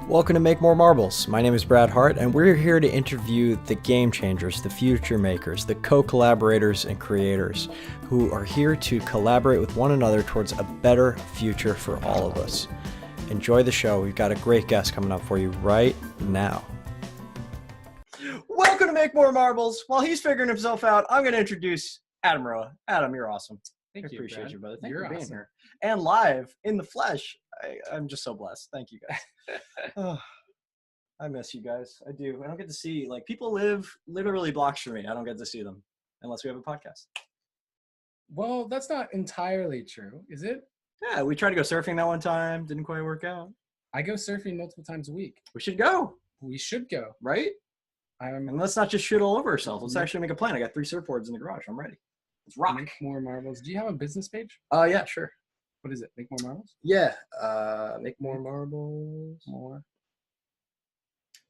Welcome to Make More Marbles. My name is Brad Hart, and we're here to interview the game changers, the future makers, the co-collaborators and creators who are here to collaborate with one another towards a better future for all of us. Enjoy the show. We've got a great guest coming up for you right now. Welcome to Make More Marbles. While he's figuring himself out, I'm going to introduce Adam Roa. Adam, you're awesome. Thank you, appreciate Brad. you, brother. Thank you You're for being awesome. here. And live in the flesh. I'm just so blessed. Thank you, guys. Oh, I miss you guys. I do. I don't get to see, like, people live literally blocks from me. I don't get to see them unless we have a podcast. Well, that's not entirely true, is it? Yeah, we tried to go surfing that one time. Didn't quite work out. I go surfing multiple times a week. We should go, We should go. right? I'm And let's not just shit all over ourselves. Let's actually make a plan. I got 3 surfboards in the garage. I'm ready. Let's rock. Make More Marbles. Do you have a business page? Yeah, sure. What is it? Make More Marbles? Yeah. Make more marbles. More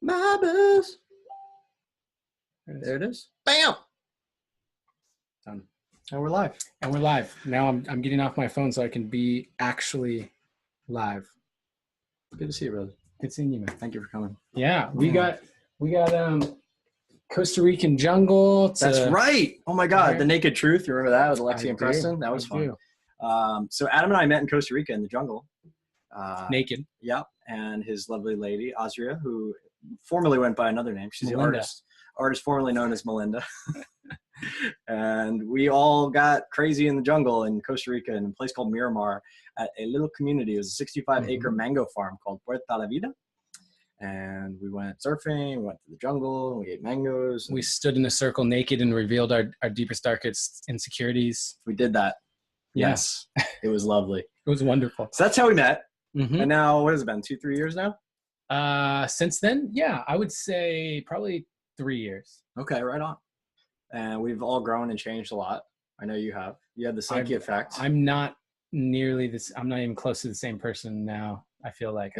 marbles. There it is. Bam. Done. And we're live. And we're live. Now I'm getting off my phone so I can be actually Good to see you, brother. Good seeing you, man. Thank you for coming. Yeah, we got Costa Rican jungle. That's right. Oh my God, Right. The Naked Truth. You remember that with Alexi I and do. Preston? That was I fun. do. So Adam and I met in Costa Rica in the jungle. Naked. Yep, and his lovely lady Azria, who formerly went by another name. She's Melinda. the artist formerly known as Melinda. And we all got crazy in the jungle in Costa Rica in a place called Miramar at a little community. It was a 65-acre mango farm called Puerta La Vida. And we went surfing, we went to the jungle, and we ate mangoes. We stood in a circle naked and revealed our deepest, darkest insecurities. We did that. Yes. It was lovely. It was wonderful. So that's how we met. Mhm. And now, what has it been, 2-3 years now? Since then, yeah, I would say probably 3 years. Okay, right on. And we've all grown and changed a lot. I know you have. You had the Sankey effect. I'm not nearly this. I'm not even close to the same person now. I feel like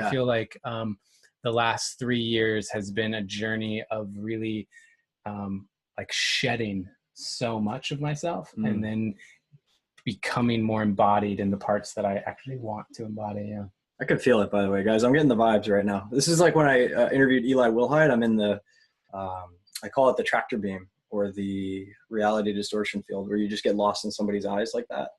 the last 3 years has been a journey of really like shedding so much of myself and then becoming more embodied in the parts that I actually want to embody. Yeah. I could feel it, by the way, guys. I'm getting the vibes right now. This is like when I interviewed Eli Wilhite. I'm in the, I call it the tractor beam or the reality distortion field, where you just get lost in somebody's eyes like that.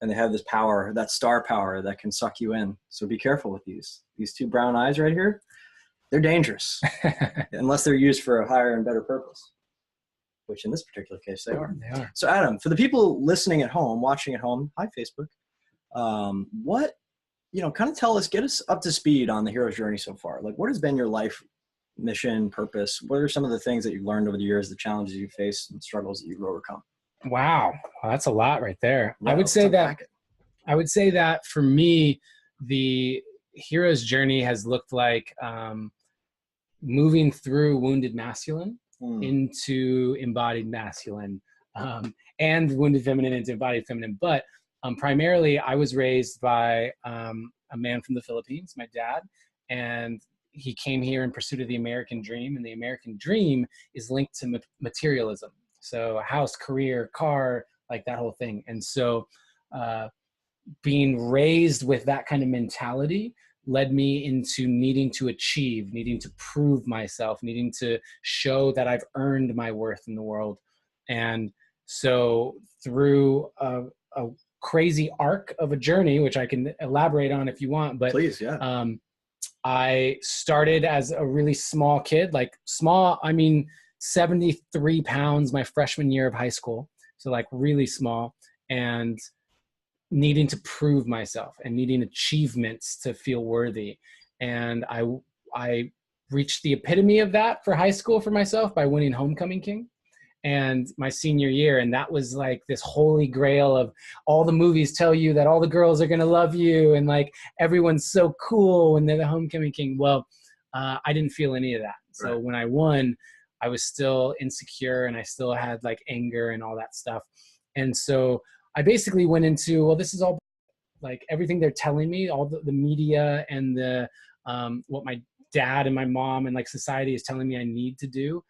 And they have this power, that star power that can suck you in. So be careful with these. These 2 brown eyes right here, they're dangerous unless they're used for a higher and better purpose, which in this particular case they are. They are. So Adam, for the people listening at home, watching at home, hi Facebook, what, kind of tell us, get us up to speed on the hero's journey so far. Like, what has been your life mission, purpose? What are some of the things that you've learned over the years, the challenges you faced and struggles that you've overcome? Wow. Well, that's a lot right there. Yeah, I would say unpack it. for me, the hero's journey has looked like moving through wounded masculine into embodied masculine, and wounded feminine into embodied feminine. But primarily, I was raised by a man from the Philippines, my dad, and he came here in pursuit of the American dream. And the American dream is linked to materialism. So a house, career, car, like that whole thing. And so being raised with that kind of mentality led me into needing to achieve, needing to prove myself, needing to show that I've earned my worth in the world. And so through a crazy arc of a journey, which I can elaborate on if you want, but Please, yeah. I started as a really small kid, like small, I mean, 73 pounds my freshman year of high school. So like really small, and needing to prove myself and needing achievements to feel worthy. And I reached the epitome of that for high school for myself by winning Homecoming King and my senior year. And that was like this holy grail of all the movies tell you that all the girls are going to love you. And like, everyone's so cool when they're the Homecoming King. Well, I didn't feel any of that. So when I won, I was still insecure and I still had like anger and all that stuff. And so I basically went into, well, this is all like everything they're telling me, all the media and the what my dad and my mom and like society is telling me I need to do.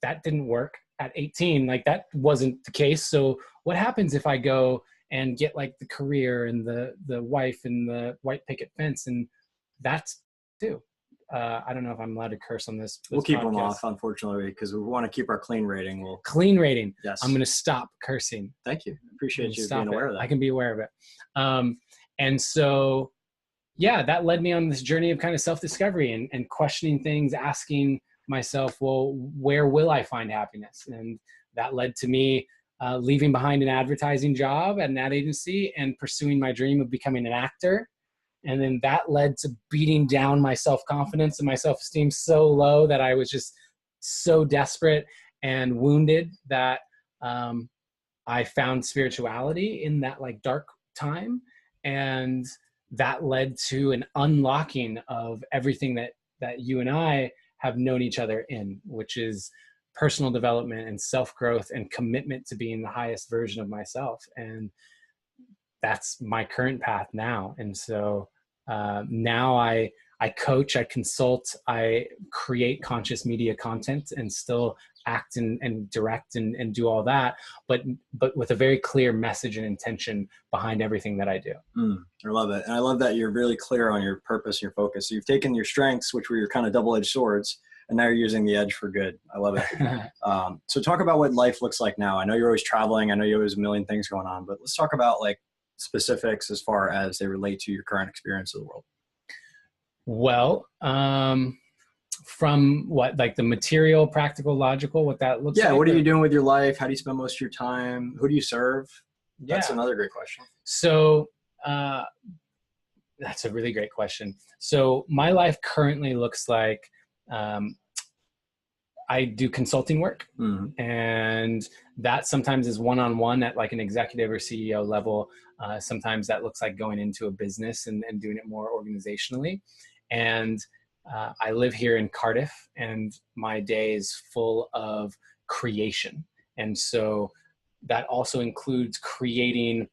That didn't work at 18. Like that wasn't the case. So what happens if I go and get like the career and the wife and the white picket fence? And that's too. I don't know if I'm allowed to curse on this. We'll keep podcast. them off, unfortunately, because we want to keep our clean rating. Clean rating. Yes. I'm going to stop cursing. Thank you. Appreciate you being aware of that. I can be aware of it. And so, yeah, that led me on this journey of kind of self-discovery and questioning things, asking myself, well, where will I find happiness? And that led to me leaving behind an advertising job at an ad agency and pursuing my dream of becoming an actor. And then that led to beating down my self-confidence and my self-esteem so low that I was just so desperate and wounded that I found spirituality in that like dark time. And that led to an unlocking of everything that you and I have known each other in, which is personal development and self-growth and commitment to being the highest version of myself. And that's my current path now. And so now I coach, I consult, I create conscious media content and still act and direct and do all that, but with a very clear message and intention behind everything that I do. I love it. And I love that you're really clear on your purpose, your focus. So you've taken your strengths, which were your kind of double-edged swords, and now you're using the edge for good. I love it. So talk about what life looks like now. I know you're always traveling. I know you always have a million things going on, but let's talk about like specifics as far as they relate to your current experience of the world. Well, from what, like the material, practical, logical, what that looks like? Yeah, what are you doing with your life? How do you spend most of your time? Who do you serve? That's another great question. So that's a really great question. So my life currently looks like I do consulting work, and that sometimes is one-on-one at like an executive or CEO level. Sometimes that looks like going into a business and doing it more organizationally. And I live here in Cardiff, and my day is full of creation. And so that also includes creating,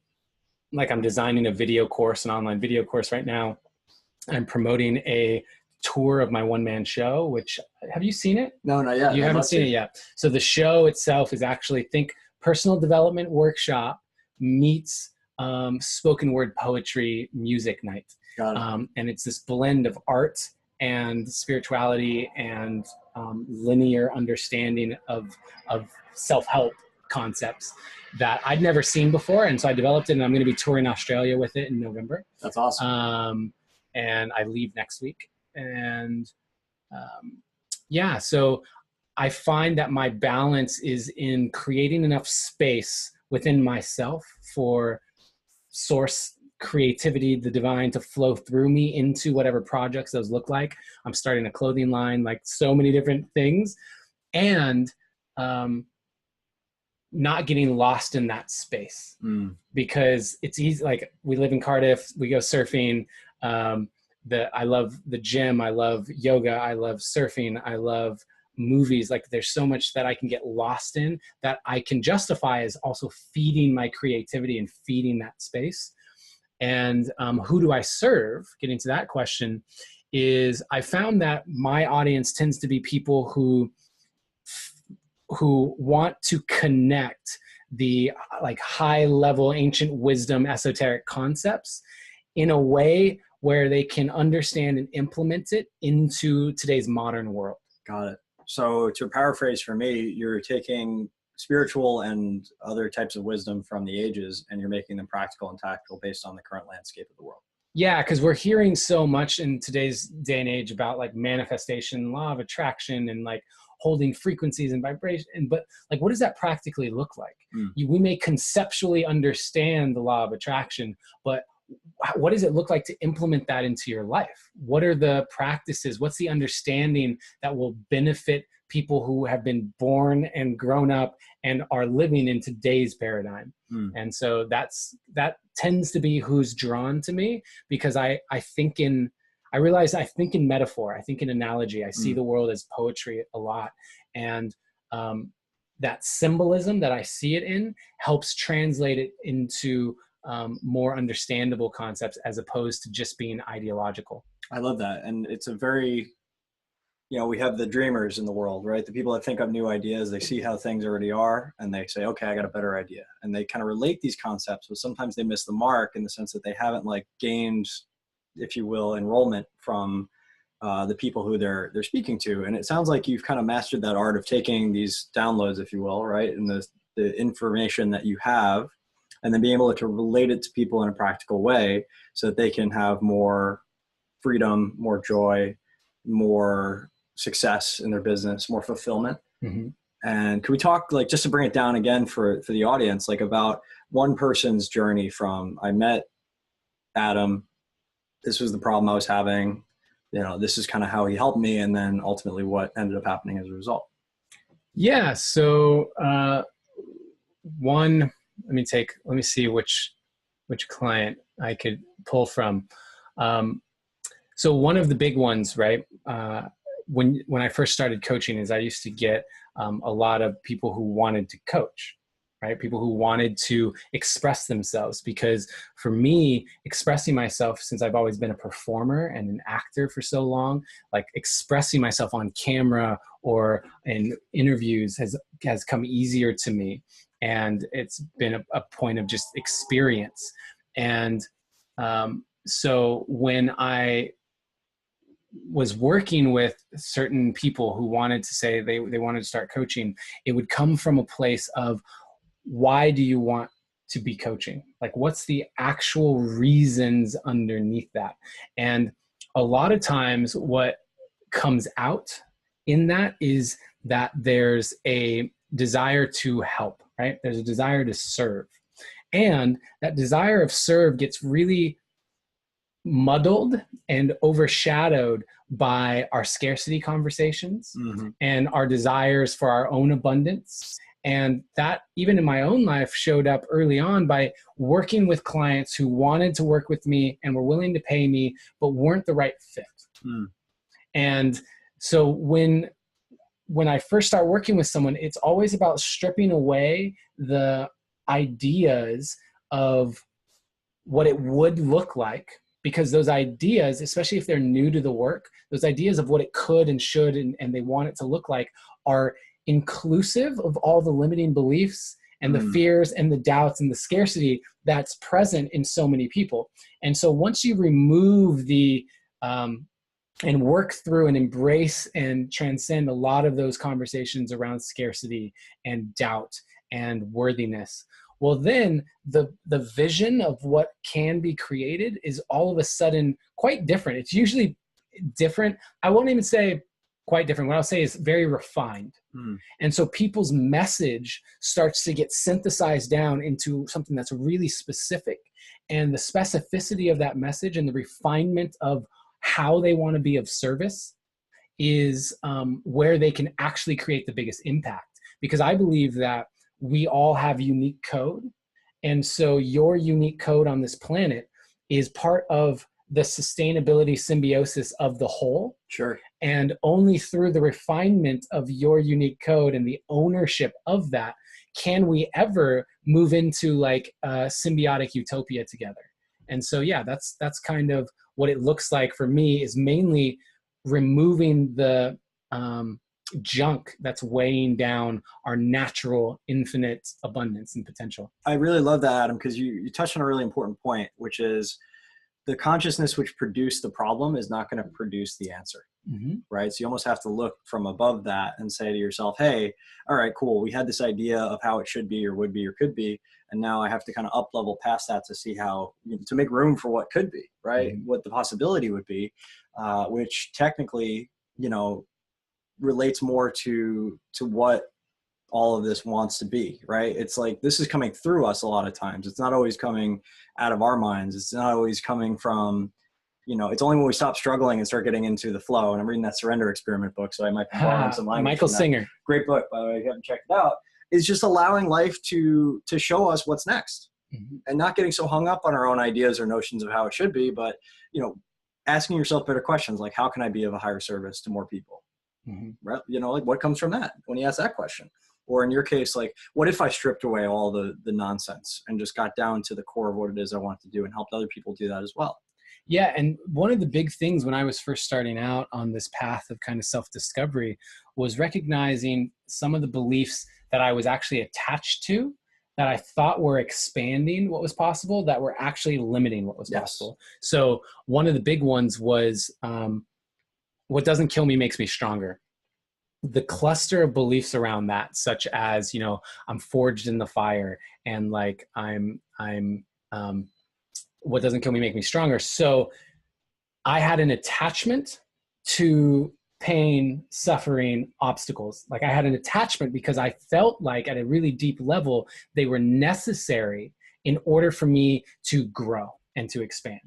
like I'm designing a video course, an online video course right now. I'm promoting a tour of my one-man show, which, have you seen it? No, not yet. You haven't seen it yet. So the show itself is actually, think personal development workshop meets spoken word poetry music night. Got it. And it's this blend of art and spirituality and linear understanding of self-help concepts that I'd never seen before. And so I developed it, and I'm going to be touring Australia with it in November. That's awesome. And I leave next week. And yeah, so I find that my balance is in creating enough space within myself for source creativity, the divine, to flow through me into whatever projects those look like. I'm starting a clothing line, like so many different things, and not getting lost in that space because it's easy. Like we live in Cardiff, we go surfing. I love the gym. I love yoga. I love surfing. I love movies. Like there's so much that I can get lost in that I can justify as also feeding my creativity and feeding that space. And who do I serve? Getting to that question is I found that my audience tends to be people who want to connect the like high level ancient wisdom esoteric concepts in a way where they can understand and implement it into today's modern world. Got it. So to paraphrase for me, you're taking spiritual and other types of wisdom from the ages, and you're making them practical and tactical based on the current landscape of the world. Yeah, because we're hearing so much in today's day and age about like manifestation, law of attraction, and like holding frequencies and vibration. But like, what does that practically look like? We may conceptually understand the law of attraction, but what does it look like to implement that into your life? What are the practices? What's the understanding that will benefit people who have been born and grown up and are living in today's paradigm? And so that tends to be who's drawn to me, because I realize I think in metaphor, I think in analogy. I see the world as poetry a lot. And that symbolism that I see it in helps translate it into more understandable concepts as opposed to just being ideological. I love that. And it's a very, we have the dreamers in the world, right? The people that think up new ideas, they see how things already are and they say, okay, I got a better idea. And they kind of relate these concepts, but sometimes they miss the mark in the sense that they haven't like gained, if you will, enrollment from the people who they're speaking to. And it sounds like you've kind of mastered that art of taking these downloads, if you will, right, and the information that you have, and then being able to relate it to people in a practical way so that they can have more freedom, more joy, more success in their business, more fulfillment. Mm-hmm. And can we talk, like, just to bring it down again for the audience, like about one person's journey from, I met Adam, this was the problem I was having, this is kind of how he helped me, and then ultimately what ended up happening as a result. Yeah. So let me see which client I could pull from. So one of the big ones, right? When I first started coaching is I used to get a lot of people who wanted to coach, right? People who wanted to express themselves, because for me, expressing myself, since I've always been a performer and an actor for so long, like expressing myself on camera or in interviews has come easier to me. And it's been a point of just experience. And so when I was working with certain people who wanted to say they wanted to start coaching, it would come from a place of, why do you want to be coaching? Like, what's the actual reasons underneath that? And a lot of times what comes out in that is that there's a desire to help, right? There's a desire to serve. And that desire of serve gets really muddled and overshadowed by our scarcity conversations and our desires for our own abundance. And that, even in my own life, showed up early on by working with clients who wanted to work with me and were willing to pay me, but weren't the right fit. And so when I first start working with someone, it's always about stripping away the ideas of what it would look like, because those ideas, especially if they're new to the work, those ideas of what it could and should and they want it to look like are inclusive of all the limiting beliefs and the fears and the doubts and the scarcity that's present in so many people. And so once you remove and work through and embrace and transcend a lot of those conversations around scarcity and doubt and worthiness, well, then the vision of what can be created is all of a sudden quite different. It's usually different. I won't even say quite different. What I'll say is very refined. And so people's message starts to get synthesized down into something that's really specific. And the specificity of that message and the refinement of how they want to be of service is where they can actually create the biggest impact. Because I believe that we all have unique code. And so your unique code on this planet is part of the sustainability symbiosis of the whole. Sure. And only through the refinement of your unique code and the ownership of that can we ever move into like a symbiotic utopia together. And so, yeah, that's kind of what it looks like for me, is mainly removing the junk that's weighing down our natural infinite abundance and potential. I really love that, Adam, because you touched on a really important point, which is the consciousness which produced the problem is not going to produce the answer, right? So you almost have to look from above that and say to yourself, hey, all right, cool. We had this idea of how it should be or would be or could be. And now I have to kind of up level past that to see how, to make room for what could be, right? What the possibility would be, which technically, relates more to what all of this wants to be, right? It's like, this is coming through us a lot of times. It's not always coming out of our minds. It's not always coming from, it's only when we stop struggling and start getting into the flow. And I'm reading that Surrender Experiment book, so I might be borrowing some language. Michael Singer. Great book, by the way, if you haven't checked it out. Is just allowing life to show us what's next, and not getting so hung up on our own ideas or notions of how it should be, but, asking yourself better questions like, how can I be of a higher service to more people? Right? Like, what comes from that when you ask that question? Or in your case, like, what if I stripped away all the nonsense and just got down to the core of what it is I want to do and helped other people do that as well? Yeah. And one of the big things when I was first starting out on this path of kind of self-discovery was recognizing some of the beliefs that I was actually attached to, that I thought were expanding what was possible, that were actually limiting what was possible. So one of the big ones was what doesn't kill me makes me stronger. The cluster of beliefs around that, such as, I'm forged in the fire, and like what doesn't kill me make me stronger. So I had an attachment to pain, suffering, obstacles. Like I had an attachment because I felt like at a really deep level, they were necessary in order for me to grow and to expand.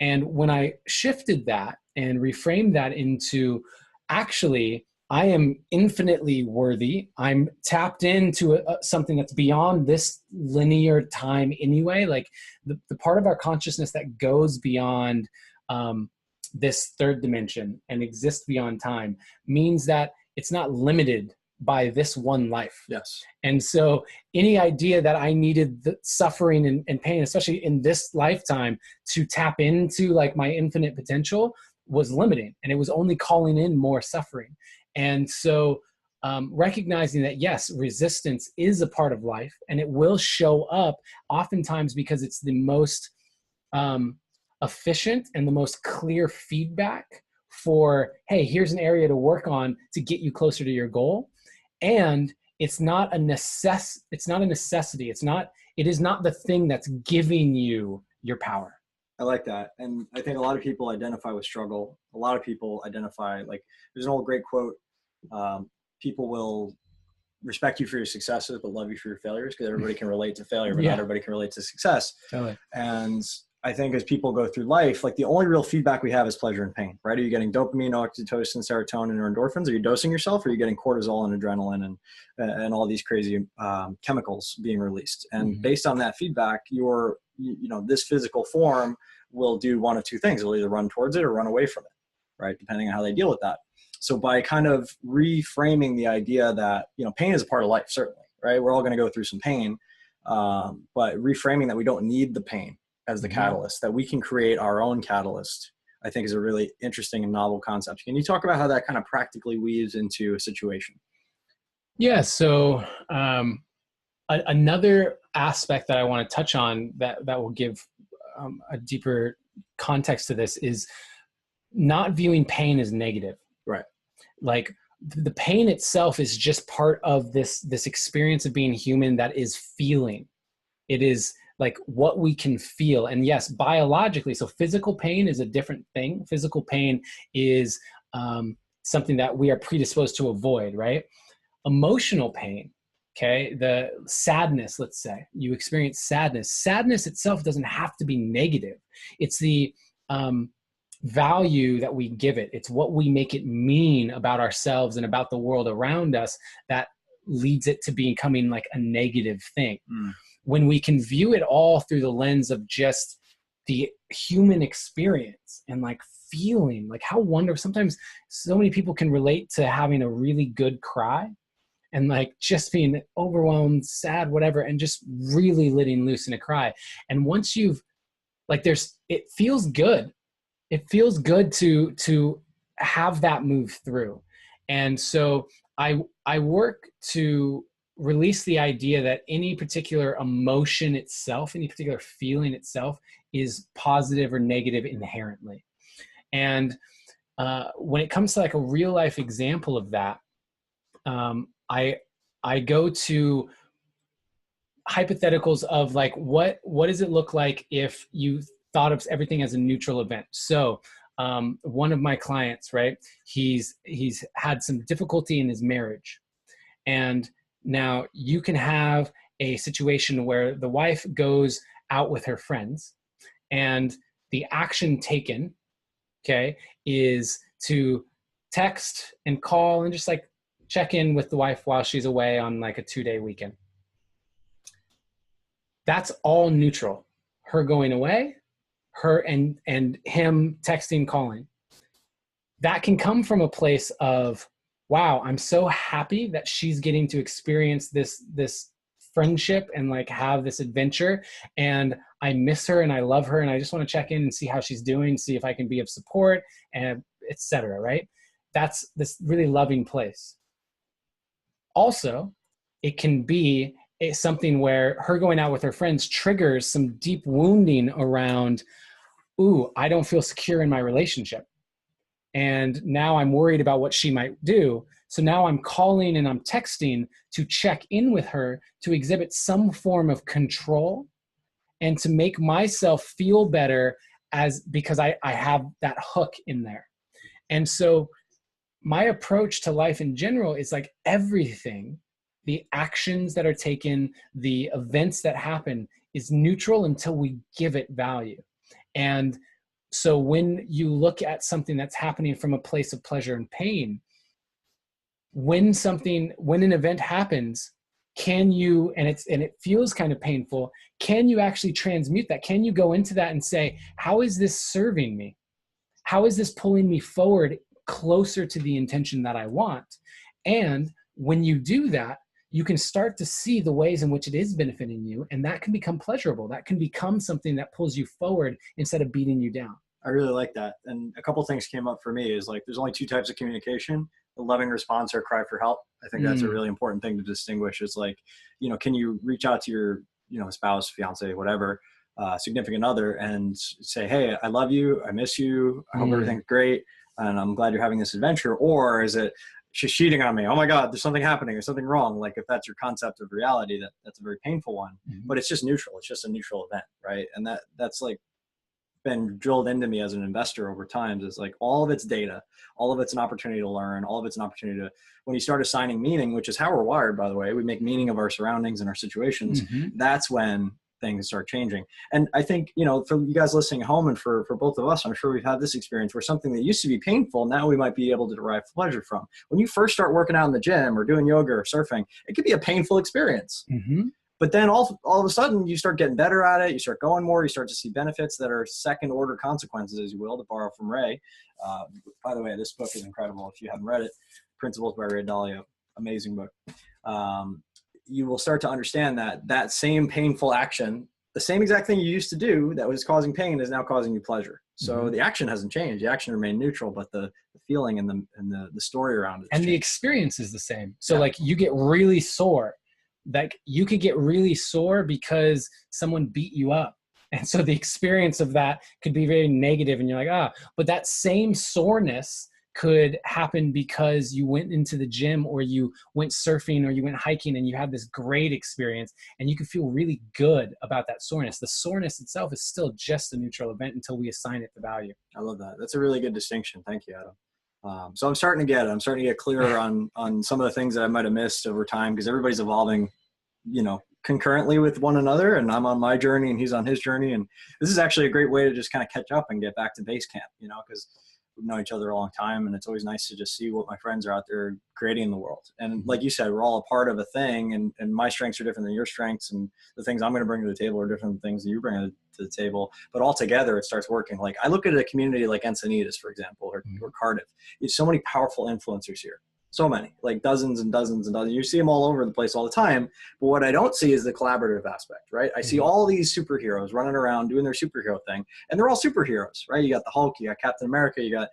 And when I shifted that and reframed that into, actually, I am infinitely worthy. I'm tapped into something that's beyond this linear time anyway. Like the part of our consciousness that goes beyond this third dimension and exists beyond time means that it's not limited by this one life. Yes. And so any idea that I needed the suffering and pain, especially in this lifetime, to tap into like my infinite potential was limiting, and it was only calling in more suffering. And so recognizing that, yes, resistance is a part of life, and it will show up oftentimes because it's the most efficient and the most clear feedback for, hey, here's an area to work on to get you closer to your goal. And it's not a necessity. It is not the thing that's giving you your power. I like that. And I think a lot of people identify with struggle. A lot of people identify, like, there's an old great quote, people will respect you for your successes, but love you for your failures, because everybody can relate to failure, but not everybody can relate to success. Totally. And I think as people go through life, like the only real feedback we have is pleasure and pain, right? Are you getting dopamine, oxytocin, serotonin, or endorphins? Are you dosing yourself? Or are you getting cortisol and adrenaline and all these crazy chemicals being released? And based on that feedback, this physical form will do one of two things. It'll either run towards it or run away from it, right? Depending on how they deal with that. So by kind of reframing the idea that, pain is a part of life, certainly, right? We're all going to go through some pain, but reframing that we don't need the pain as the catalyst, that we can create our own catalyst, I think is a really interesting and novel concept. Can you talk about how that kind of practically weaves into a situation? Yeah. So another aspect that I want to touch on that will give a deeper context to this is not viewing pain as negative. Right. Like the pain itself is just part of this experience of being human that is feeling. It is like what we can feel. And yes, biologically, so physical pain is a different thing. Physical pain is something that we are predisposed to avoid, right? Emotional pain, okay, the sadness, let's say, you experience sadness. Sadness itself doesn't have to be negative. It's the value that we give it. It's what we make it mean about ourselves and about the world around us that leads it to becoming like a negative thing. When we can view it all through the lens of just the human experience and like feeling like how wonderful. Sometimes so many people can relate to having a really good cry and like just being overwhelmed, sad, whatever, and just really letting loose in a cry. And once you've like, it feels good. It feels good to have that move through. And so I work to release the idea that any particular emotion itself, any particular feeling itself is positive or negative inherently. And when it comes to like a real life example of that, I go to hypotheticals of like, what does it look like if you thought of everything as a neutral event? So one of my clients, right, he's had some difficulty in his marriage. And now you can have a situation where the wife goes out with her friends and the action taken, okay, is to text and call and just like check in with the wife while she's away on like a 2-day weekend. That's all neutral. Her going away, her and him texting, calling. That can come from a place of, wow, I'm so happy that she's getting to experience this friendship and like have this adventure, and I miss her and I love her and I just want to check in and see how she's doing, see if I can be of support, and etc. Right? That's this really loving place. Also, it can be something where her going out with her friends triggers some deep wounding around, ooh, I don't feel secure in my relationship. And now I'm worried about what she might do. So now I'm calling and I'm texting to check in with her, to exhibit some form of control and to make myself feel better, because I have that hook in there. And so my approach to life in general is like everything, the actions that are taken, the events that happen, is neutral until we give it value. And so when you look at something that's happening from a place of pleasure and pain, when an event happens, can you, and it feels kind of painful, can you actually transmute that? Can you go into that and say, how is this serving me? How is this pulling me forward closer to the intention that I want? And when you do that, you can start to see the ways in which it is benefiting you, and that can become pleasurable. That can become something that pulls you forward instead of beating you down. I really like that. And a couple things came up for me is like, there's only two types of communication: the loving response or cry for help. I think that's a really important thing to distinguish. Is like, can you reach out to your, spouse, fiance, whatever, significant other, and say, hey, I love you. I miss you. I hope everything's great. And I'm glad you're having this adventure. Or is it, she's cheating on me? Oh my God, there's something happening. There's something wrong. Like, if that's your concept of reality, that's a very painful one, but it's just neutral. It's just a neutral event. Right. And that's like been drilled into me as an investor over time. Is like, all of it's data, all of it's an opportunity to learn, all of it's an opportunity to, when you start assigning meaning, which is how we're wired, by the way, we make meaning of our surroundings and our situations. That's when things start changing. And I think, for you guys listening at home, and for both of us, I'm sure we've had this experience where something that used to be painful, now we might be able to derive pleasure from. When you first start working out in the gym or doing yoga or surfing, it could be a painful experience. But then all of a sudden you start getting better at it. You start going more. You start to see benefits that are second order consequences, as you will, to borrow from Ray. By the way, this book is incredible. If you haven't read it, Principles by Ray Dalio, amazing book. You will start to understand that same painful action, the same exact thing you used to do that was causing pain, is now causing you pleasure. So the action hasn't changed. The action remained neutral, but the feeling and the story around it. And the experience is the same. So like, you get really sore. Like, you could get really sore because someone beat you up. And so the experience of that could be very negative, and you're like, but that same soreness could happen because you went into the gym, or you went surfing, or you went hiking, and you had this great experience, and you can feel really good about that soreness. The soreness itself is still just a neutral event until we assign it the value. I love that. That's a really good distinction. Thank you, Adam. So I'm starting to get clearer on some of the things that I might've missed over time, because everybody's evolving, concurrently with one another, and I'm on my journey and he's on his journey. And this is actually a great way to just kind of catch up and get back to base camp, because we've known each other a long time, and it's always nice to just see what my friends are out there creating in the world. And like you said, we're all a part of a thing, and my strengths are different than your strengths, and the things I'm going to bring to the table are different than things that you bring to the table, but all together it starts working. Like, I look at a community like Encinitas, for example, or Cardiff. There's so many powerful influencers here. So many, like dozens and dozens and dozens. You see them all over the place all the time. But what I don't see is the collaborative aspect, right? I see all these superheroes running around doing their superhero thing, and they're all superheroes, right? You got the Hulk, you got Captain America, you got,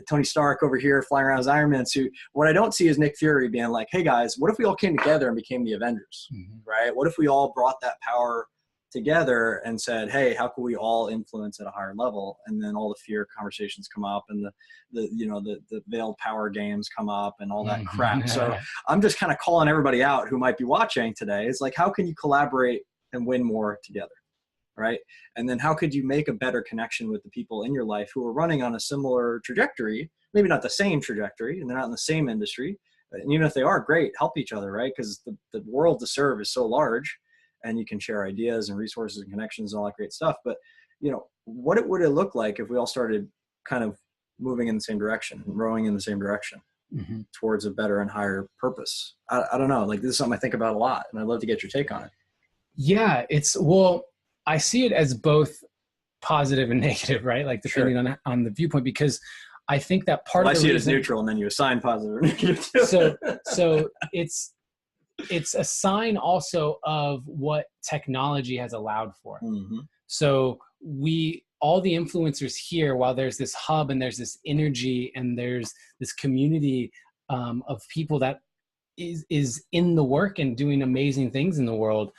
Tony Stark over here flying around his Iron Man suit. What I don't see is Nick Fury being like, hey guys, what if we all came together and became the Avengers, right? What if we all brought that power together and said, hey, how can we all influence at a higher level? And then all the fear conversations come up, and the veiled power games come up, and all that crap. So I'm just kind of calling everybody out who might be watching today. It's like, how can you collaborate and win more together? Right. And then how could you make a better connection with the people in your life who are running on a similar trajectory, maybe not the same trajectory, and they're not in the same industry. And even if they are, great, help each other, right? Because the world to serve is so large, and you can share ideas and resources and connections and all that great stuff. But, what would it look like if we all started kind of moving in the same direction and rowing in the same direction towards a better and higher purpose? I don't know. Like, this is something I think about a lot, and I'd love to get your take on it. Yeah, I see it as both positive and negative, right? Like, depending on the viewpoint, because I think that part of the reason, I see it as neutral, and then you assign positive or negative too. So it's a sign also of what technology has allowed for. So all the influencers here, while there's this hub and there's this energy and there's this community of people that is in the work and doing amazing things in the world,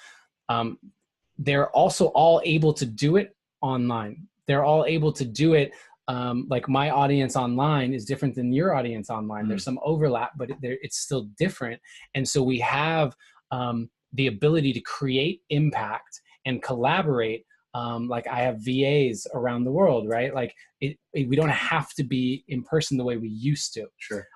they're also all able to do it online. They're all able to do it like my audience online is different than your audience online. There's some overlap, but it's still different. And so we have the ability to create impact and collaborate. Like I have VAs around the world, right? Like we don't have to be in person the way we used to. Sure.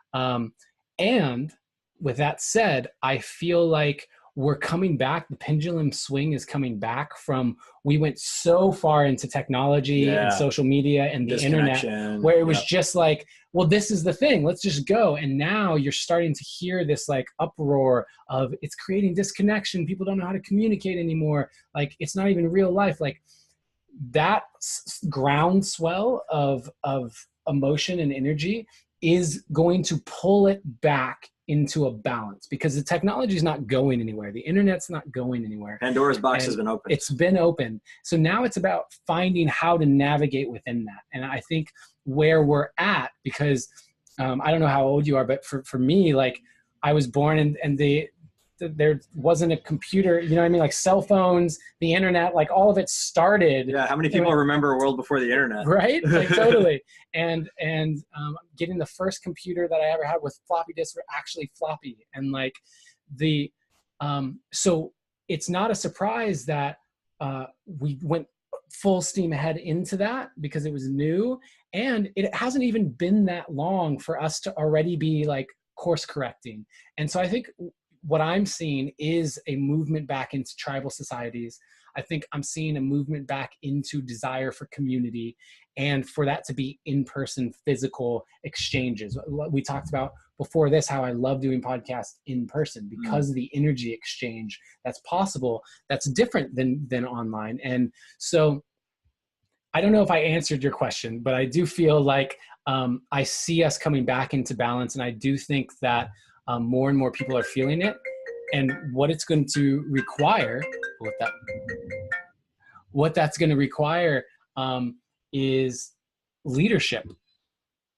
And with that said, I feel like we're coming back. The pendulum swing is coming back from, we went so far into technology and social media and the internet, where it was just like, well, this is the thing, let's just go. And now you're starting to hear this like uproar of, it's creating disconnection. People don't know how to communicate anymore. Like, it's not even real life. Like that groundswell of emotion and energy is going to pull it back into a balance, because the technology is not going anywhere. The internet's not going anywhere. Pandora's box has been opened. It's been open. So now it's about finding how to navigate within that. And I think where we're at, because I don't know how old you are, but for me, like I was born and there wasn't a computer, you know what I mean? Like cell phones, the internet, like all of it started. Yeah. How many people remember a world before the internet? Right? Like totally. And getting the first computer that I ever had with floppy disks were actually floppy. And like so it's not a surprise that we went full steam ahead into that, because it was new. And it hasn't even been that long for us to already be like course correcting. And so I think what I'm seeing is a movement back into tribal societies. I think I'm seeing a movement back into desire for community, and for that to be in-person physical exchanges. We talked about before this, how I love doing podcasts in person because of the energy exchange that's possible. That's different than online. And so I don't know if I answered your question, but I do feel like I see us coming back into balance. And I do think that more and more people are feeling it, and what it's going to require, what that's going to require is leadership.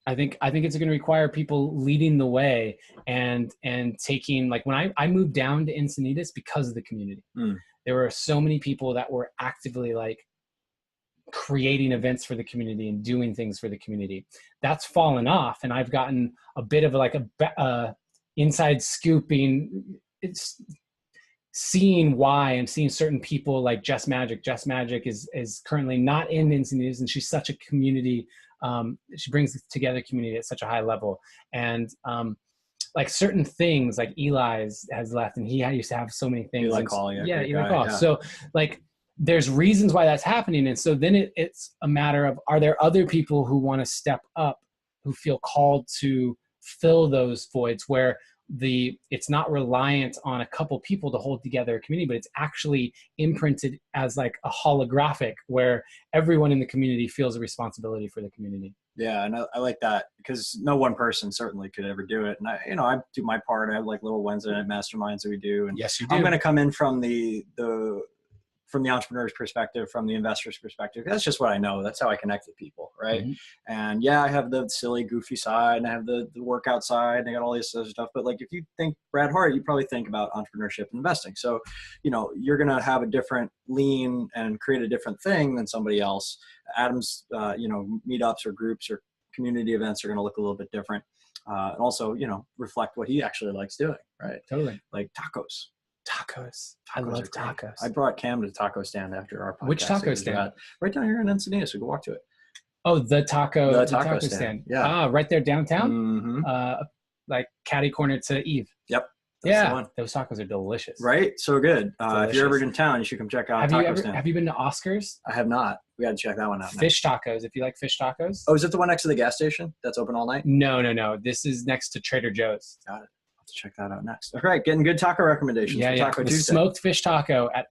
I think it's going to require people leading the way and taking, like when I moved down to Encinitas because of the community. There were so many people that were actively like creating events for the community and doing things for the community. That's fallen off, and I've gotten a bit of like a inside scooping. It's seeing why, and seeing certain people like Jess Magic. Jess Magic is currently not in Encinitas, and she's such a community. She brings together community at such a high level. And like certain things, like Eli's has left, and he used to have so many things. Eli Call, Eli Call. So like there's reasons why that's happening. And so then it's a matter of, are there other people who want to step up, who feel called to fill those voids, where it's not reliant on a couple people to hold together a community, but it's actually imprinted as like a holographic, where everyone in the community feels a responsibility for the community. Yeah. And I like that, because no one person certainly could ever do it. And I do my part. I have like little Wednesday night masterminds that we do. And yes, you do. I'm going to come in from the entrepreneur's perspective, from the investor's perspective. That's just what I know. That's how I connect with people, right? And yeah, I have the silly, goofy side, and I have the workout side, and I got all this other stuff. But like, if you think Brad Hart, you probably think about entrepreneurship and investing. So, you're going to have a different lean and create a different thing than somebody else. Adam's, meetups or groups or community events are going to look a little bit different. And also, reflect what he actually likes doing, right? Totally. Like tacos. I love tacos. I brought Cam to the taco stand after our podcast. Which taco stand? Right down here in Encinitas. We can walk to it. Oh, the taco stand. Yeah. Right there downtown. Like catty corner to Eve. Yep. Yeah. Those tacos are delicious. Right? So good. If you're ever in town, you should come check out taco stand. Have you been to Oscar's? I have not. We got to check that one out. Fish tacos. If you like fish tacos. Oh, is it the one next to the gas station that's open all night? No. This is next to Trader Joe's. Got it. To check that out next. All right, getting good taco recommendations for Taco Tuesday. Smoked fish taco at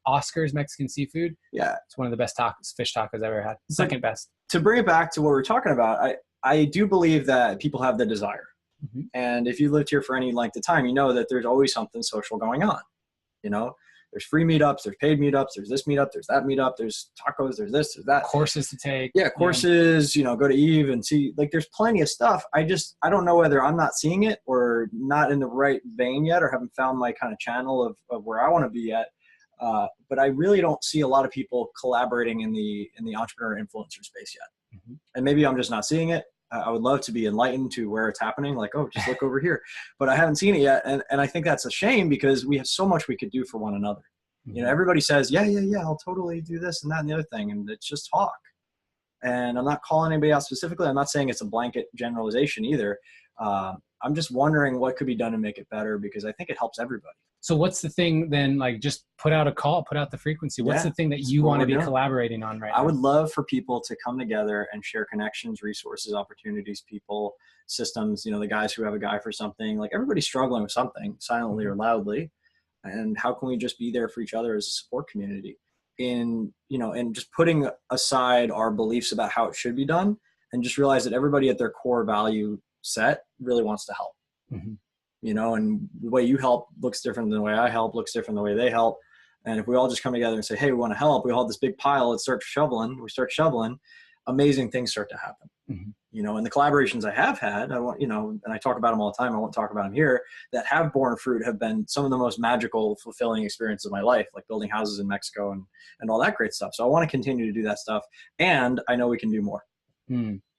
Oscar's Mexican Seafood. Yeah, it's one of the best fish tacos I've ever had. Second best. To bring it back to what we're talking about, I do believe that people have the desire, and if you lived here for any length of time, you know that there's always something social going on. There's free meetups, there's paid meetups, there's this meetup, there's that meetup, there's tacos, there's this, there's that. Courses to take. Yeah, courses, go to Eve and see, like there's plenty of stuff. I don't know whether I'm not seeing it or not in the right vein yet, or haven't found my kind of channel of where I want to be yet. But I really don't see a lot of people collaborating in the entrepreneur influencer space yet. And maybe I'm just not seeing it. I would love to be enlightened to where it's happening. Like, oh, just look over here. But I haven't seen it yet. And I think that's a shame because we have so much we could do for one another. You know, everybody says, yeah, I'll totally do this and that and the other thing. And it's just talk. And I'm not calling anybody out specifically. I'm not saying it's a blanket generalization either. I'm just wondering what could be done to make it better because I think it helps everybody. So what's the thing then, like just put out a call, put out the frequency. What's the thing that you want to be collaborating on right now? I would love for people to come together and share connections, resources, opportunities, people, systems, you know, the guys who have a guy for something, like everybody's struggling with something silently or loudly. And how can we just be there for each other as a support community in, you know, and just putting aside our beliefs about how it should be done and just realize that everybody at their core value set really wants to help. You know, and the way you help looks different than the way I help, looks different than the way they help. And if we all just come together and say, hey, we want to help, we all have this big pile, let's start shoveling, amazing things start to happen. You know, and the collaborations I have had, I want, you know, and I talk about them all the time, I won't talk about them here, that have borne fruit have been some of the most magical, fulfilling experiences of my life, like building houses in Mexico and all that great stuff. So I want to continue to do that stuff. And I know we can do more.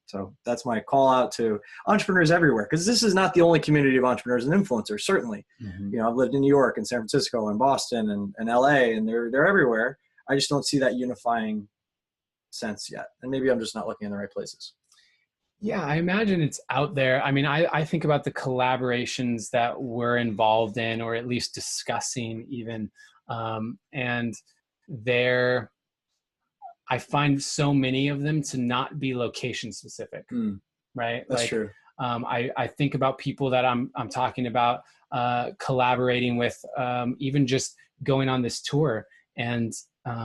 So that's my call out to entrepreneurs everywhere, because this is not the only community of entrepreneurs and influencers, certainly. You know, I've lived in New York and San Francisco and Boston and LA, and they're everywhere. I just don't see that unifying sense yet. And maybe I'm just not looking in the right places. Yeah, I imagine it's out there. I mean, I think about the collaborations that we're involved in, or at least discussing even, and I find so many of them to not be location specific, right? That's true. I think about people that I'm talking about collaborating with, even just going on this tour. And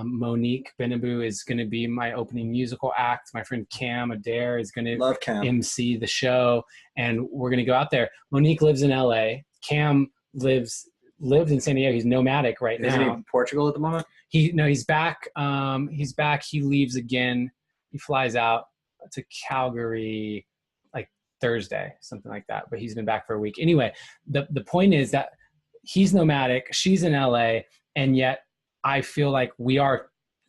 Monique Benabou is going to be my opening musical act. My friend Cam Adair is going to MC the show, and we're going to go out there. Monique lives in LA. Cam lived in San Diego. He's nomadic right now. Is he in Portugal at the moment? He's back. He's back. He leaves again. He flies out to Calgary like Thursday, something like that. But he's been back for a week. Anyway, the point is that he's nomadic. She's in LA, and yet I feel like we are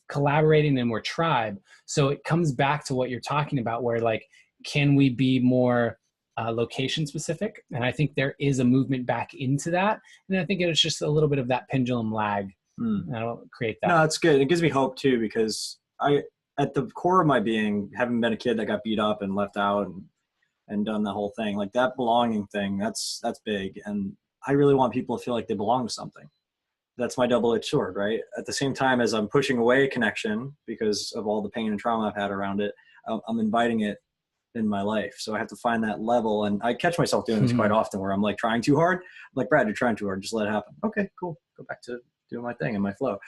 collaborating and we're tribe. So it comes back to what you're talking about, where like, can we be more location specific? And I think there is a movement back into that. And I think it's just a little bit of that pendulum lag. I don't create that. No, it's good. It gives me hope too, because at the core of my being, having been a kid that got beat up and left out and done the whole thing, like that belonging thing, that's big. And I really want people to feel like they belong to something. That's my double-edged sword, right? At the same time as I'm pushing away connection because of all the pain and trauma I've had around it, I'm inviting it in my life. So I have to find that level. And I catch myself doing this quite often where I'm like trying too hard. I'm like, Brad, you're trying too hard. Just let it happen. Okay, cool. Go back to doing my thing and my flow.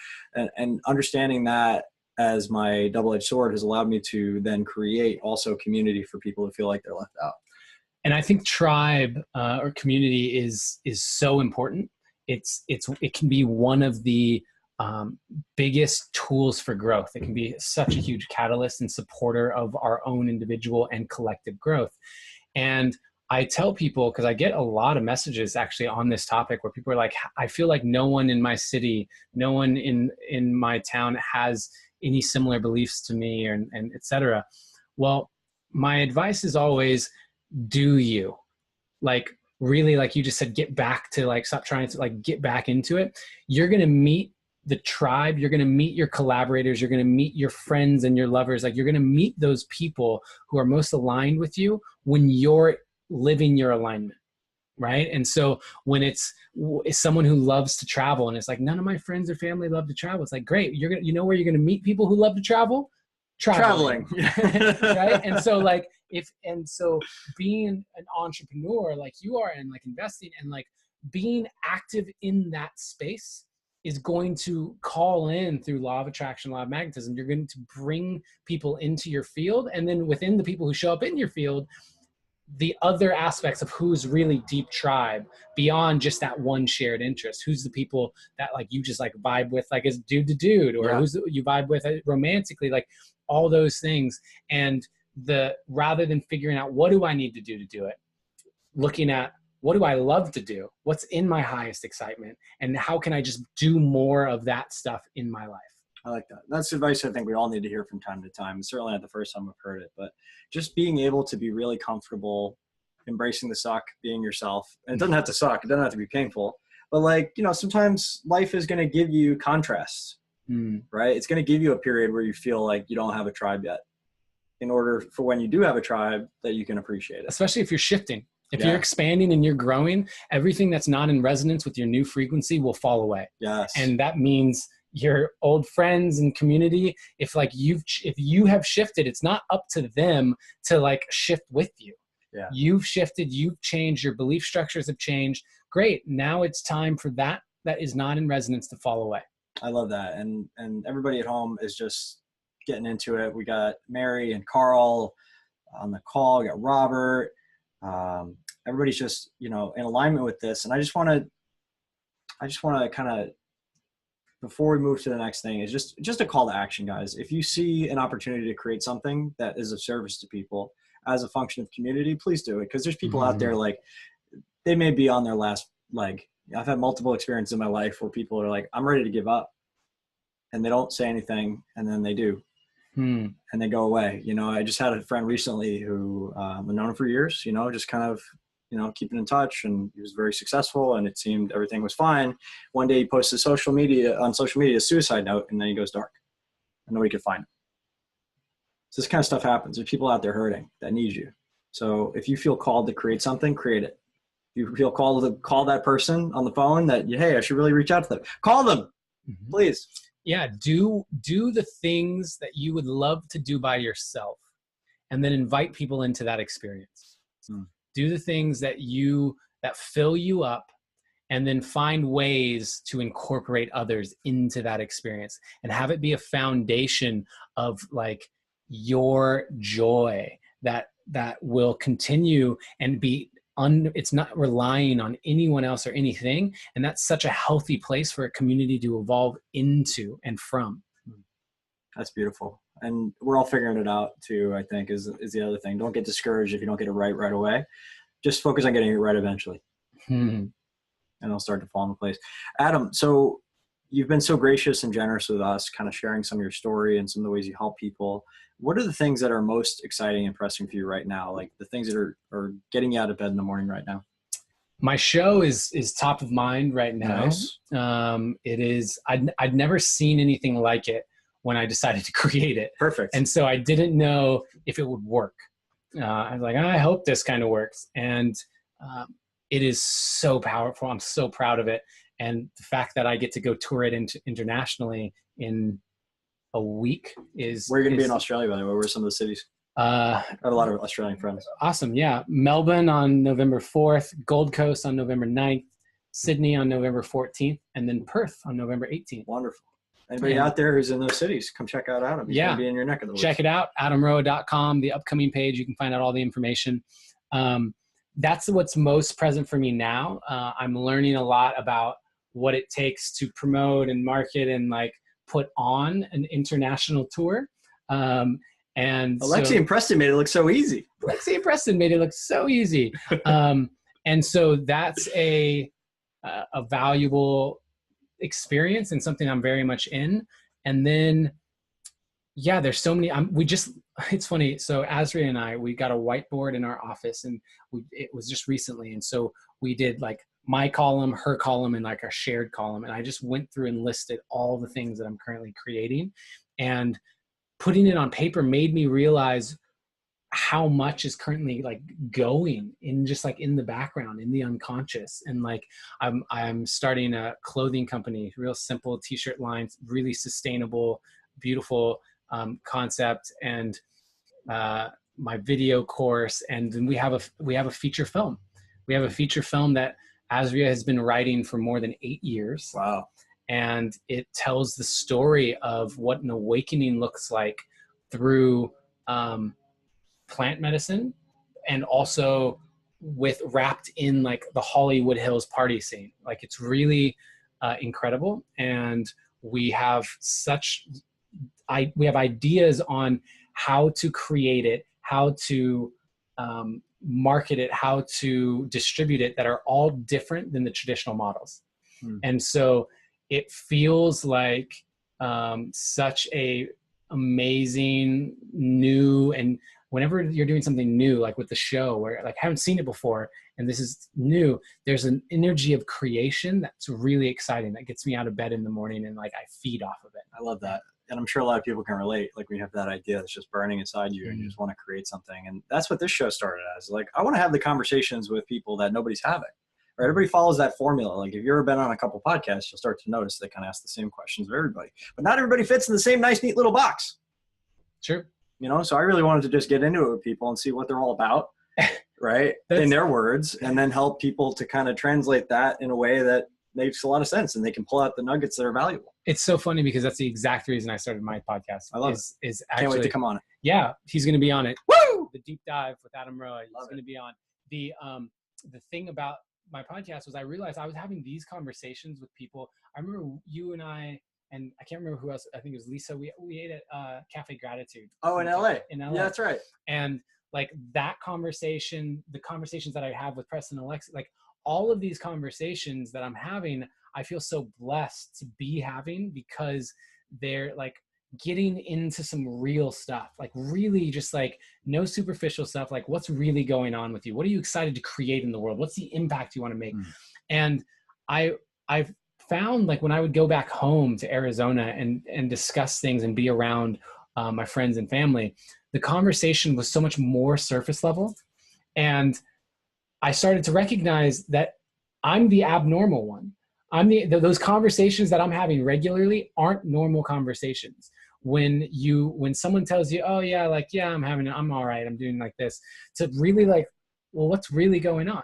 And understanding that as my double-edged sword has allowed me to then create also community for people who feel like they're left out. And I think tribe or community is so important. It can be one of the biggest tools for growth. It can be such a huge catalyst and supporter of our own individual and collective growth. And I tell people, because I get a lot of messages actually on this topic where people are like, I feel like no one in my city, no one in my town has any similar beliefs to me and et cetera. Well, my advice is always, do you? Like, really, like you just said, get back to like, stop trying to like get back into it. You're going to meet the tribe. You're going to meet your collaborators. You're going to meet your friends and your lovers. Like, you're going to meet those people who are most aligned with you when you're living your alignment. Right. And so when it's someone who loves to travel and it's like, none of my friends or family love to travel. It's like, great. You know where you're going to meet people who love to travel? Traveling. Right. And so like, so being an entrepreneur like you are, and like investing and like being active in that space is going to call in through law of attraction, law of magnetism. You're going to bring people into your field. And then within the people who show up in your field, the other aspects of who's really deep tribe beyond just that one shared interest. Who's the people that like you just like vibe with, like as dude to dude, or who's you vibe with romantically, like all those things. And rather than figuring out what do I need to do it, looking at what do I love to do? What's in my highest excitement? And how can I just do more of that stuff in my life? I like that. That's advice I think we all need to hear from time to time. It's certainly not the first time I've heard it, but just being able to be really comfortable embracing the suck, being yourself. And it doesn't have to suck. It doesn't have to be painful. But like, you know, sometimes life is going to give you contrasts, right? It's going to give you a period where you feel like you don't have a tribe yet, in order for when you do have a tribe that you can appreciate it. Especially if you're shifting. If you're expanding and you're growing, everything that's not in resonance with your new frequency will fall away. Yes. And that means your old friends and community, if you have shifted, it's not up to them to like shift with you. Yeah. You've shifted, you've changed, your belief structures have changed. Great. Now it's time for that is not in resonance to fall away. I love that. And everybody at home is just getting into it. We got Mary and Carl on the call. We got Robert. Everybody's just, you know, in alignment with this. And I just want to kind of, before we move to the next thing, is just a call to action, guys. If you see an opportunity to create something that is of service to people as a function of community, please do it. Because there's people out there, like, they may be on their last leg. I've had multiple experiences in my life where people are like, I'm ready to give up. And they don't say anything, and then they do. And they go away. You know, I just had a friend recently who I've known him for years, you know, just kind of, you know, keeping in touch, and he was very successful and it seemed everything was fine. One day he posted on social media a suicide note, and then he goes dark and nobody could find him. So this kind of stuff happens. There's people out there hurting that need you. So if you feel called to create something, create it. If you feel called to call that person on the phone that, hey, I should really reach out to them, call them, please. Yeah, do the things that you would love to do by yourself, and then invite people into that experience. Do the things that fill you up, and then find ways to incorporate others into that experience, and have it be a foundation of like your joy that will continue and be it's not relying on anyone else or anything. And that's such a healthy place for a community to evolve into and from. That's beautiful. And we're all figuring it out too, I think, is the other thing. Don't get discouraged if you don't get it right away. Just focus on getting it right eventually. And it'll start to fall into place. Adam, so you've been so gracious and generous with us, kind of sharing some of your story and some of the ways you help people. What are the things that are most exciting and pressing for you right now? Like the things that are getting you out of bed in the morning right now? My show is top of mind right now. Nice. It is, I'd never seen anything like it when I decided to create it. Perfect. And so I didn't know if it would work. I was like, I hope this kind of works. And it is so powerful. I'm so proud of it. And the fact that I get to go tour it internationally in a week is... Where are you going to be in Australia, by the way? Where are some of the cities? I have a lot of Australian friends. Awesome. Yeah. Melbourne on November 4th, Gold Coast on November 9th, Sydney on November 14th, and then Perth on November 18th. Wonderful. Anybody out there who's in those cities, come check out Adam. He's going to be in your neck of the woods. Check it out. AdamRoa.com, the upcoming page. You can find out all the information. That's what's most present for me now. I'm learning a lot about what it takes to promote and market and like put on an international tour. And Alexi and Preston made it look so easy. Alexi and Preston made it look so easy. And so that's a valuable experience and something I'm very much in. And then, yeah, there's so many, it's funny. So Azria and I, we got a whiteboard in our office, and it was just recently. And so we did like my column, her column, and like our shared column. And I just went through and listed all the things that I'm currently creating, and putting it on paper made me realize how much is currently like going in just like in the background, in the unconscious. And like, I'm starting a clothing company, real simple t-shirt lines, really sustainable, beautiful concept, and my video course. And then we have a feature film. We have a feature film that Azria has been writing for more than 8 years. Wow. And it tells the story of what an awakening looks like through plant medicine, and also wrapped in like the Hollywood Hills party scene. Like, it's really incredible. And we have we have ideas on how to create it, how to market it, how to distribute it, that are all different than the traditional models. And so it feels like such a amazing new, and whenever you're doing something new, like with the show where like I haven't seen it before and this is new, there's an energy of creation that's really exciting that gets me out of bed in the morning and like I feed off of it. I love that. And I'm sure a lot of people can relate. Like we have that idea that's just burning inside you and you just want to create something. And that's what this show started as. Like, I want to have the conversations with people that nobody's having. Or everybody follows that formula. Like if you've ever been on a couple podcasts, you'll start to notice they kind of ask the same questions of everybody. But not everybody fits in the same nice, neat little box. Sure. You know, so I really wanted to just get into it with people and see what they're all about, right? In their words, and then help people to kind of translate that in a way that makes a lot of sense and they can pull out the nuggets that are valuable. It's so funny because that's the exact reason I started my podcast. I love it. Is actually, can't wait to come on it. Yeah, he's going to be on it. Woo! The deep dive with Adam Roa. He's going to be on. The thing about my podcast was I realized I was having these conversations with people. I remember you and I can't remember who else. I think it was Lisa. We ate at Cafe Gratitude. Oh, in LA. In LA. Yeah, that's right. And like that conversation, the conversations that I have with Preston and Alexa, like all of these conversations that I'm having, I feel so blessed to be having because they're like getting into some real stuff, like really just like no superficial stuff. Like what's really going on with you? What are you excited to create in the world? What's the impact you want to make? And I've found like when I would go back home to Arizona and discuss things and be around my friends and family, the conversation was so much more surface level. And I started to recognize that I'm the abnormal one. Those conversations that I'm having regularly aren't normal conversations. When someone tells you, oh yeah, like, yeah, I'm all right. I'm doing like this, to really like, well, what's really going on?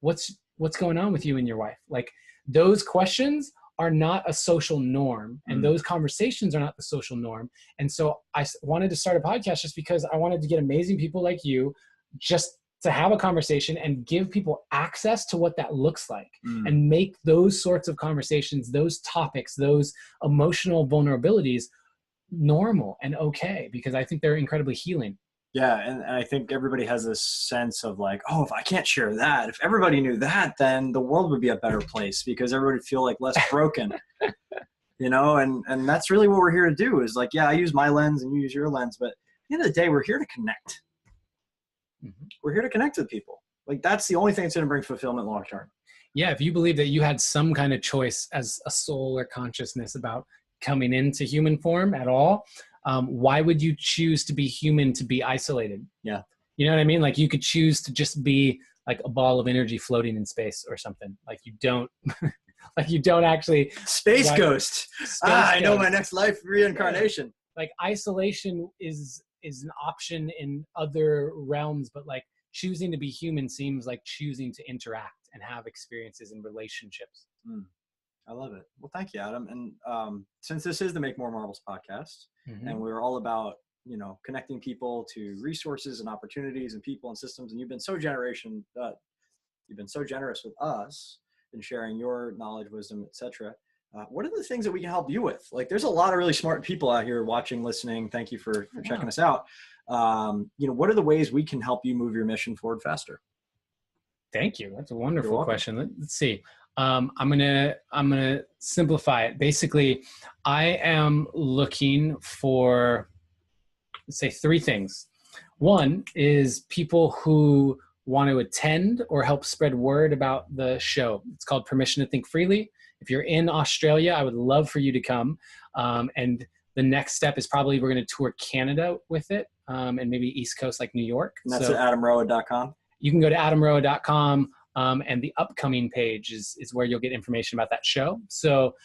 What's going on with you and your wife? Like those questions are not a social norm and those conversations are not the social norm. And so I wanted to start a podcast just because I wanted to get amazing people like you just to have a conversation and give people access to what that looks like and make those sorts of conversations, those topics, those emotional vulnerabilities normal and okay, because I think they're incredibly healing. Yeah. And I think everybody has this sense of like, oh, if I can't share that, if everybody knew that, then the world would be a better place because everybody would feel like less broken, you know? And that's really what we're here to do is like, yeah, I use my lens and you use your lens, but at the end of the day, we're here to connect. We're here to connect with people. Like that's the only thing that's going to bring fulfillment long-term. Yeah. If you believe that you had some kind of choice as a soul or consciousness about coming into human form at all, why would you choose to be human, to be isolated? Yeah. You know what I mean? Like you could choose to just be like a ball of energy floating in space or something. Like you don't, like you don't actually. Space ghost. I know my next life reincarnation. Yeah. Like isolation is an option in other realms, but like choosing to be human seems like choosing to interact and have experiences and relationships. I love it. Well, thank you, Adam. And since this is the Make More Marbles podcast, and we're all about, you know, connecting people to resources and opportunities and people and systems, and you've been so generous with us in sharing your knowledge, wisdom, etc. What are the things that we can help you with? Like, there's a lot of really smart people out here watching, listening. Thank you for checking us out. You know, what are the ways we can help you move your mission forward faster? Thank you. That's a wonderful question. Let's see. I'm gonna simplify it. Basically, I am looking for, let's say, 3 things. One is people who want to attend or help spread word about the show. It's called Permission to Think Freely. If you're in Australia, I would love for you to come. And the next step is probably we're going to tour Canada with it, and maybe East Coast like New York. And that's at adamroa.com. You can go to adamroa.com. And the upcoming page is where you'll get information about that show. So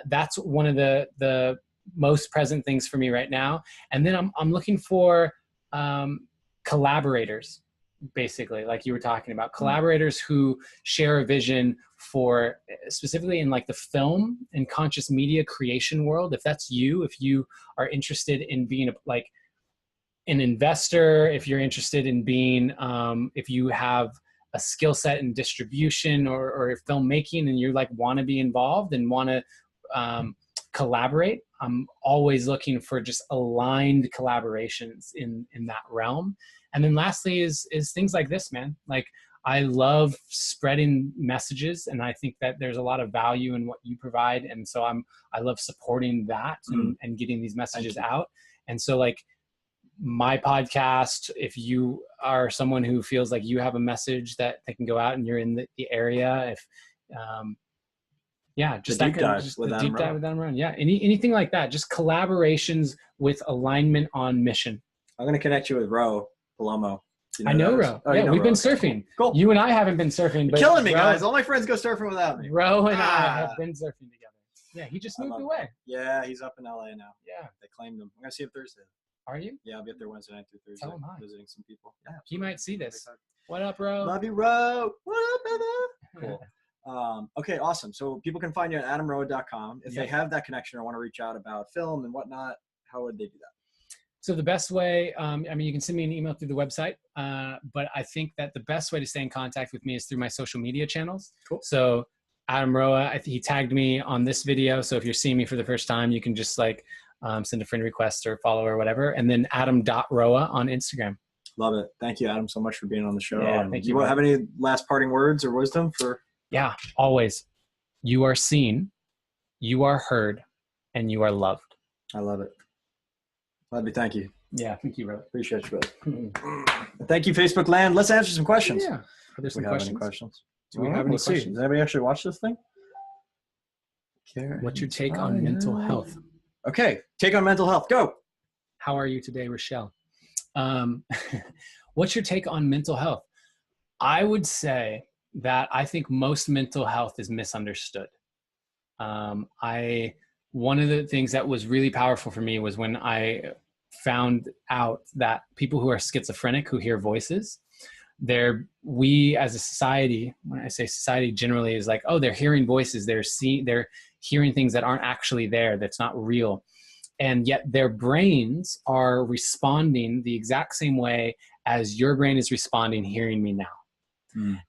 that's one of the most present things for me right now. And then I'm looking for collaborators, basically, like you were talking about, collaborators who share a vision for specifically in like the film and conscious media creation world. If that's you, if you are interested in being like an investor, if you're interested in being, if you have a skill set in distribution or filmmaking and you like want to be involved and want to collaborate, I'm always looking for just aligned collaborations in that realm. And then lastly is things like this, man. Like I love spreading messages, and I think that there's a lot of value in what you provide. And so I love supporting that and getting these messages out. And so like my podcast, if you are someone who feels like you have a message that they can go out and you're in the area, if, just the deep dive with Adam Rowan. Yeah. Anything like that, just collaborations with alignment on mission. I'm going to connect you with Ro Palomo. I know Ro. Oh, yeah, we've been surfing. Cool. You and I haven't been surfing. But killing me, guys. All my friends go surfing without me. Ro and I have been surfing together. Yeah, he just moved away. Yeah, he's up in LA now. Yeah. They claimed him. I'm going to see him Thursday. Are you? Yeah, I'll be up there Wednesday night through Thursday. Tell him hi. Visiting some people. Yeah, he might see this. What up, Ro? Love you, Ro. What up, brother? Cool. Okay, awesome. So people can find you at adamroa.com. If they have that connection or want to reach out about film and whatnot, how would they do that? So the best way, you can send me an email through the website, but I think that the best way to stay in contact with me is through my social media channels. Cool. So Adam Roa, he tagged me on this video. So if you're seeing me for the first time, you can just like send a friend request or follow or whatever. And then adam.roa on Instagram. Love it. Thank you, Adam, so much for being on the show. Yeah, thank you. Do you have any last parting words or wisdom for? Yeah, always. You are seen, you are heard, and you are loved. I love it. Love thank you. Yeah, thank you, brother. Appreciate you, brother. Thank you, Facebook land. Let's answer some questions. Yeah. Are there some questions? Do we have any questions? Does anybody actually watch this thing? What's your take on mental health? Okay, take on mental health. Go. How are you today, Rochelle? What's your take on mental health? I would say that I think most mental health is misunderstood. One of the things that was really powerful for me was when I found out that people who are schizophrenic, who hear voices, we as a society, when I say society generally, is like, oh, they're hearing voices, they're hearing things that aren't actually there, that's not real. And yet their brains are responding the exact same way as your brain is responding hearing me now.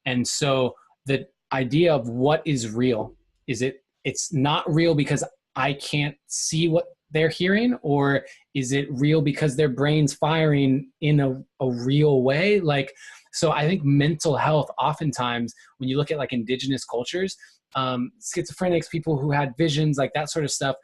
And so the idea of what is real, it's not real because I can't see what they're hearing, or is it real because their brain's firing in a real way? Like, so I think mental health, oftentimes when you look at like indigenous cultures, schizophrenics, people who had visions, like that sort of stuff,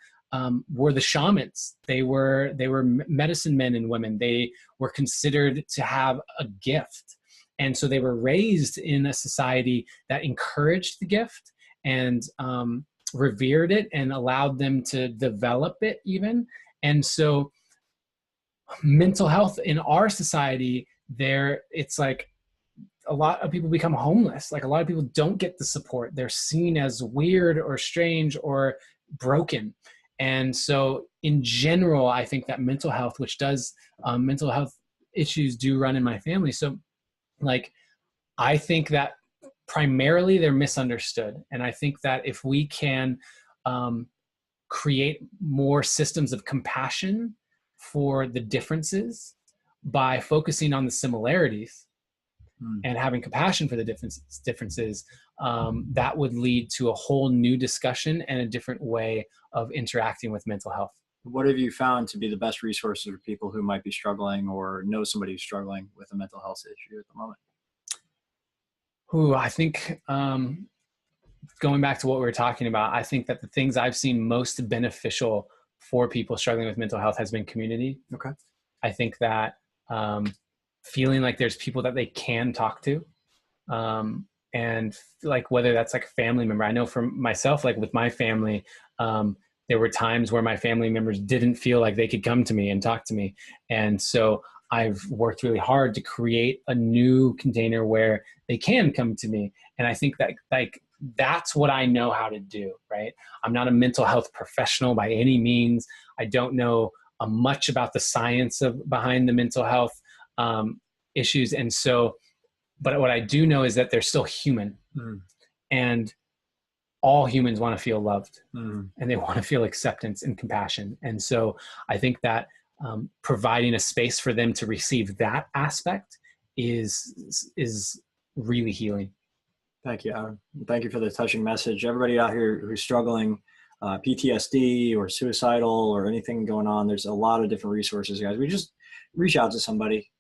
were the shamans. They were medicine men and women. They were considered to have a gift. And so they were raised in a society that encouraged the gift and revered it and allowed them to develop it even. And so mental health in our society, it's like a lot of people become homeless. Like a lot of people don't get the support. They're seen as weird or strange or broken. And so in general, I think that mental health, which does mental health issues do run in my family. So like, I think that primarily they're misunderstood. And I think that if we can create more systems of compassion for the differences by focusing on the similarities and having compassion for the differences, that would lead to a whole new discussion and a different way of interacting with mental health. What have you found to be the best resources for people who might be struggling or know somebody who's struggling with a mental health issue at the moment? I think going back to what we were talking about, I think that the things I've seen most beneficial for people struggling with mental health has been community. Okay. I think that feeling like there's people that they can talk to, and like whether that's like a family member. I know for myself, like with my family, there were times where my family members didn't feel like they could come to me and talk to me. And so I've worked really hard to create a new container where they can come to me. And I think that like, that's what I know how to do, right? I'm not a mental health professional by any means. I don't know much about the science behind the mental health issues. And so, but what I do know is that they're still human. And all humans want to feel loved and they want to feel acceptance and compassion. And so I think that providing a space for them to receive that aspect is really healing. Thank you, Aaron. Thank you for the touching message. Everybody out here who's struggling, PTSD or suicidal or anything going on, there's a lot of different resources, guys. We just reach out to somebody.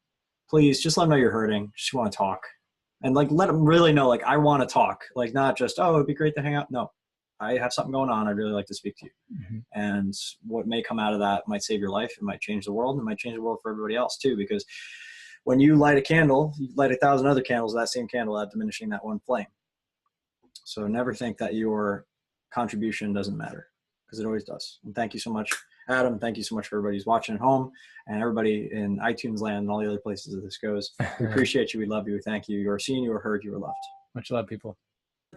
Please just let them know you're hurting. Just want to talk. and like let them really know, like, I want to talk, like not just, oh, it'd be great to hang out. No, I have something going on. I'd really like to speak to you. Mm-hmm. And what may come out of that might save your life. It might change the world, and it might change the world for everybody else too, because when you light a candle, you light 1,000 other candles, that same candle without diminishing that one flame. So never think that your contribution doesn't matter, because it always does. And thank you so much, Adam. Thank you so much for everybody who's watching at home and everybody in iTunes land and all the other places that this goes. We appreciate you. We love you. We thank you. You are seen, you are heard, you are loved. Much love, people.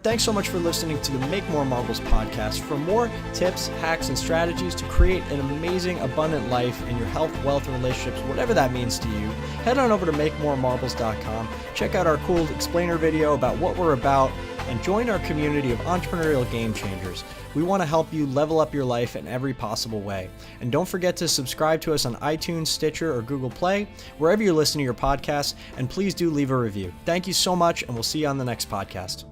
Thanks so much for listening to the Make More Marbles podcast. For more tips, hacks, and strategies to create an amazing, abundant life in your health, wealth, and relationships, whatever that means to you, head on over to makemoremarbles.com. Check out our cool explainer video about what we're about, and join our community of entrepreneurial game changers. We want to help you level up your life in every possible way. And don't forget to subscribe to us on iTunes, Stitcher, or Google Play, wherever you listen to your podcasts, and please do leave a review. Thank you so much, and we'll see you on the next podcast.